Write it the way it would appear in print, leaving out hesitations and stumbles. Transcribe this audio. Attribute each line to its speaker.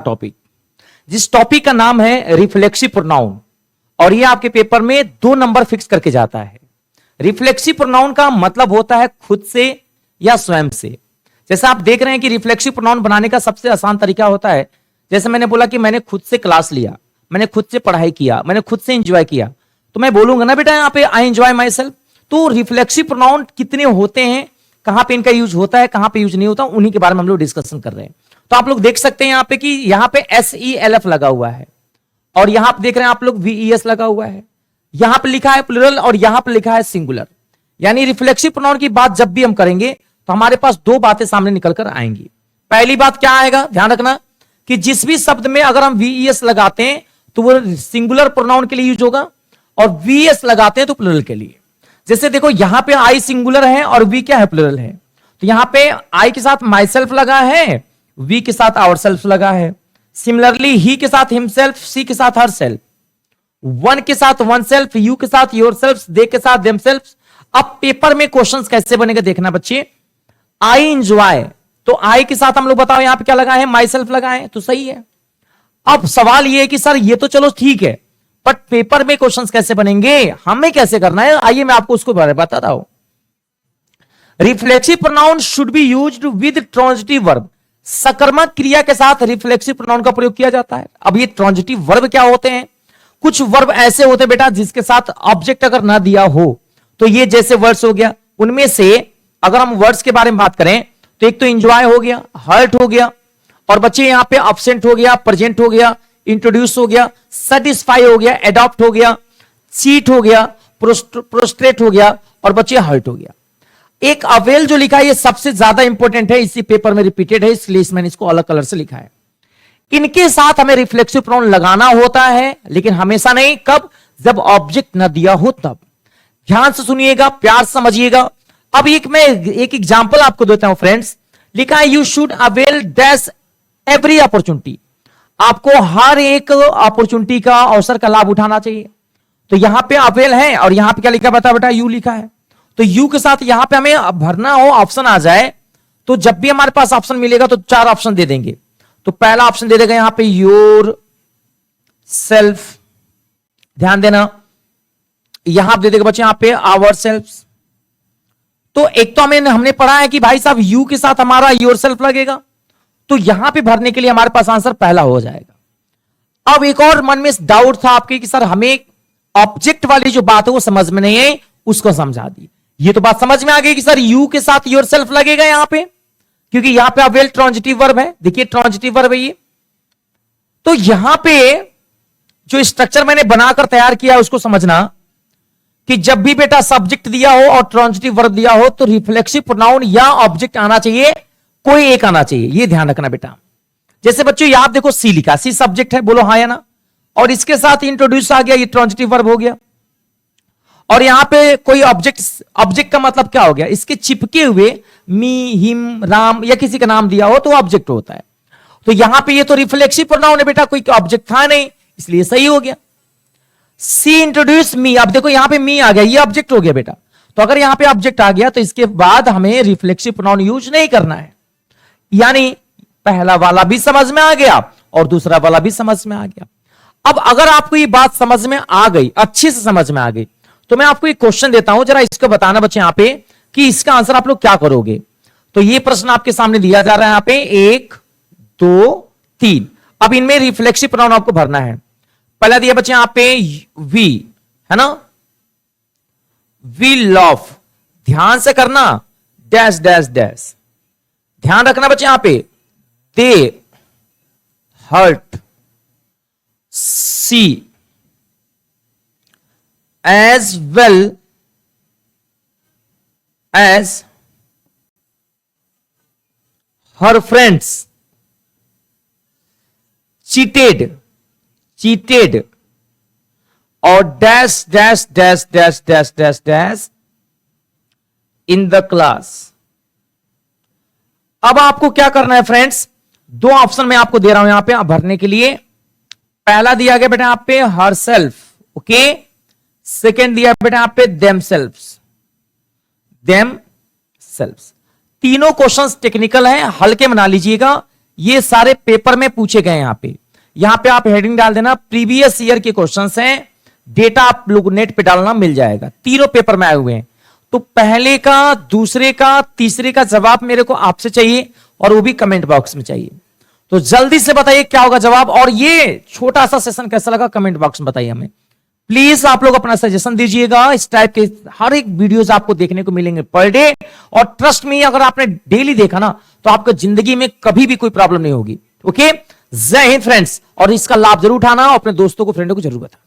Speaker 1: Topic, जिस topic का नाम है रिफ्लेक्सिव प्रोनाउन, और ये आपके पेपर में 2 नंबर फिक्स करके जाता है। रिफ्लेक्सिव प्रोनाउन का मतलब होता है खुद से या स्वयं से। जैसे आप देख रहे हैं कि रिफ्लेक्सिव प्रोनाउन बनाने का सबसे आसान तरीका होता है, जैसे मैंने बोला कि मैंने खुद से क्लास लिया, मैंने खुद से पढ़ाई किया, मैंने खुद से एंजॉय किया, तो मैं बोलूंगा ना बेटा यहाँ पे आई एंजॉय माई सेल्फ। तो रिफ्लेक्सिव प्रोनाउन कितने होते हैं, कहां पे इनका यूज होता है, कहां पे यूज नहीं होता, उन्हीं के बारे में हम लोग डिस्कशन कर रहे हैं। तो आप लोग देख सकते हैं यहाँ पे कि यहाँ पे SELF लगा हुआ है, और यहां पे देख रहे हैं आप लोग VES लगा हुआ है, यहां पे लिखा है प्लूरल और यहां पे लिखा है सिंगुलर। यानी रिफ्लेक्सिव प्रोनाउन की बात जब भी हम करेंगे तो हमारे पास 2 बातें सामने निकल कर आएंगी। पहली बात क्या आएगा, ध्यान रखना कि जिस भी शब्द में अगर हम VES लगाते हैं तो वो सिंगुलर प्रोनाउन के लिए यूज होगा, और VS लगाते हैं तो प्लूरल के लिए। जैसे देखो यहां पे आई सिंगुलर है और वी क्या है, प्लूरल है। तो यहां पे आई के साथ माई सेल्फ लगा है, वी के साथ आवर सेल्फ लगा है। सिमिलरली ही के साथ हिमसेल्फ, सी के साथ हर सेल्फ, वन के साथ वन सेल्फ, यू के साथ योर सेल्फ, दे के साथ देम सेल्फ। अब पेपर में क्वेश्चंस कैसे बनेगा देखना बच्चे। आई एंजॉय, तो आई के साथ हम लोग बताओ यहां पे क्या लगा है, माई सेल्फ लगा है, तो सही है। अब सवाल ये है कि सर ये तो चलो ठीक है, बट पेपर में क्वेश्चंस कैसे बनेंगे, हमें कैसे करना है, आइए मैं आपको उसको बारे में बताता हूं। Reflexive pronoun should be used with transitive verb. सकर्मक क्रिया के साथ रिफ्लेक्सिव प्रोनाउन का प्रयोग किया जाता है। अब ये ट्रांजिटिव वर्ब क्या होते हैं, कुछ वर्ब ऐसे होते हैं बेटा जिसके साथ ऑब्जेक्ट अगर ना दिया हो, तो ये जैसे वर्ड्स हो गया, उनमें से अगर हम वर्ड्स के बारे में बात करें तो एक तो एंजॉय हो गया, हर्ट हो गया, और बच्चे यहां पे अब्सेंट हो गया, प्रेजेंट हो गया, इंट्रोड्यूस हो गया, सेटिस्फाई हो गया, एडॉप्ट हो गया, चीट हो गया, प्रोस्ट्रेट हो गया, और बच्चे हर्ट हो गया। एक अवेल जो लिखा है ये सबसे ज्यादा इंपॉर्टेंट है, इसी पेपर में रिपीटेड है, इसलिए मैंने इसको अलग कलर से लिखा है। इनके साथ हमें रिफ्लेक्सिव प्रोनाउन लगाना होता है, लेकिन हमेशा नहीं, कब, जब ऑब्जेक्ट ना दिया हो तब। ध्यान से सुनिएगा, प्यार समझिएगा। अब मैं एक एग्जांपल आपको देता हूं फ्रेंड्स। लिखा है you should avail dash every opportunity. आपको हर एक अपॉर्चुनिटी का, अवसर का लाभ उठाना चाहिए। तो यहां पे अवेल है और यहां पे क्या लिखा बता बेटा, यू लिखा है। तो यू के साथ यहां पे हमें भरना हो, ऑप्शन आ जाए, तो जब भी हमारे पास ऑप्शन मिलेगा तो 4 ऑप्शन दे देंगे। तो पहला ऑप्शन दे देगा यहां पे योर सेल्फ, ध्यान देना, यहां दे देगा बच्चे यहां पे आवर सेल्फ। तो एक तो हमने पढ़ा है कि भाई साहब यू के साथ हमारा योर सेल्फ लगेगा, तो यहां पे भरने के लिए हमारे पास आंसर पहला हो जाएगा। अब एक और मन में डाउट था आपके कि सर हमें ऑब्जेक्ट वाली जो बात है वो समझ में नहीं है, उसको समझा दी। ये तो बात समझ में आ गई कि सर यू के साथ योर सेल्फ लगेगा यहां पे, क्योंकि यहां पे अवेल ट्रांजिटिव वर्ब है। देखिए ट्रांजिटिव वर्ब है ये। तो यहां पे जो स्ट्रक्चर मैंने बनाकर तैयार किया है उसको समझना कि जब भी बेटा सब्जेक्ट दिया हो और ट्रांजिटिव वर्ब दिया हो तो रिफ्लेक्सिव प्रोनाउन या ऑब्जेक्ट आना चाहिए, कोई एक आना चाहिए, ये ध्यान रखना बेटा। जैसे बच्चों यहां देखो सी लिखा, सी सब्जेक्ट है, बोलो हाँ या ना, और इसके साथ इंट्रोड्यूस आ गया, ये ट्रांजिटिव वर्ब हो गया। और यहां पे कोई ऑब्जेक्ट का मतलब क्या हो गया, इसके चिपके हुए मी, हिम, राम या किसी का नाम दिया हो तो ऑब्जेक्ट होता है। तो यहां पे ये तो रिफ्लेक्सिव प्रोनाउन है बेटा, कोई ऑब्जेक्ट था नहीं, इसलिए सही हो गया। सी इंट्रोड्यूस मी, अब देखो यहां पे मी आ गया, ये ऑब्जेक्ट हो गया बेटा। तो अगर यहां पे ऑब्जेक्ट आ गया तो इसके बाद हमें रिफ्लेक्सिव प्रोनाउन यूज नहीं करना है। यानी पहला वाला भी समझ में आ गया और दूसरा वाला भी समझ में आ गया। अब अगर आपको ये बात समझ में आ गई, अच्छे से समझ में आ गई, तो मैं आपको एक क्वेश्चन देता हूं, जरा इसको बताना बच्चे यहां पे कि इसका आंसर आप लोग क्या करोगे। तो ये प्रश्न आपके सामने दिया जा रहा है यहां पे 1 2 3। अब इनमें रिफ्लेक्सिव प्रोनाउन आपको भरना है। पहला दिया बच्चे यहां पे वी, है ना, वी लव, ध्यान से करना, डैश डैश डैश, ध्यान रखना बच्चे यहां पे, they hurt, see as well as her friends cheated और dash dash dash dash dash dash dash in the class। अब आपको क्या करना है फ्रेंड्स, 2 ऑप्शन मैं आपको दे रहा हूं यहां पे भरने के लिए। पहला दिया गया बेटा यहां पे हर सेल्फ, ओके। सेकेंड दिया बेटा यहां पे देम सेल्फ्स। तीनों क्वेश्चंस टेक्निकल हैं, हल्के बना लीजिएगा। ये सारे पेपर में पूछे गए। यहां पे आप हेडिंग डाल देना प्रीवियस ईयर के क्वेश्चंस हैं, डेटा आप लोग नेट पे डालना मिल जाएगा। तीनों पेपर में आए हुए हैं। तो पहले का, दूसरे का, तीसरे का जवाब मेरे को आपसे चाहिए और वो भी कमेंट बॉक्स में चाहिए। तो जल्दी से बताइए क्या होगा जवाब, और ये छोटा सा सेशन कैसा लगा कमेंट बॉक्स में बताइए हमें। प्लीज आप लोग अपना सजेशन दीजिएगा। इस टाइप के हर एक वीडियोस आपको देखने को मिलेंगे पर डे, और ट्रस्ट मी अगर आपने डेली देखा ना तो आपको जिंदगी में कभी भी कोई प्रॉब्लम नहीं होगी। ओके, जय हिंद फ्रेंड्स, और इसका लाभ जरूर उठाना और अपने दोस्तों को, फ्रेंडों को जरूर बताना।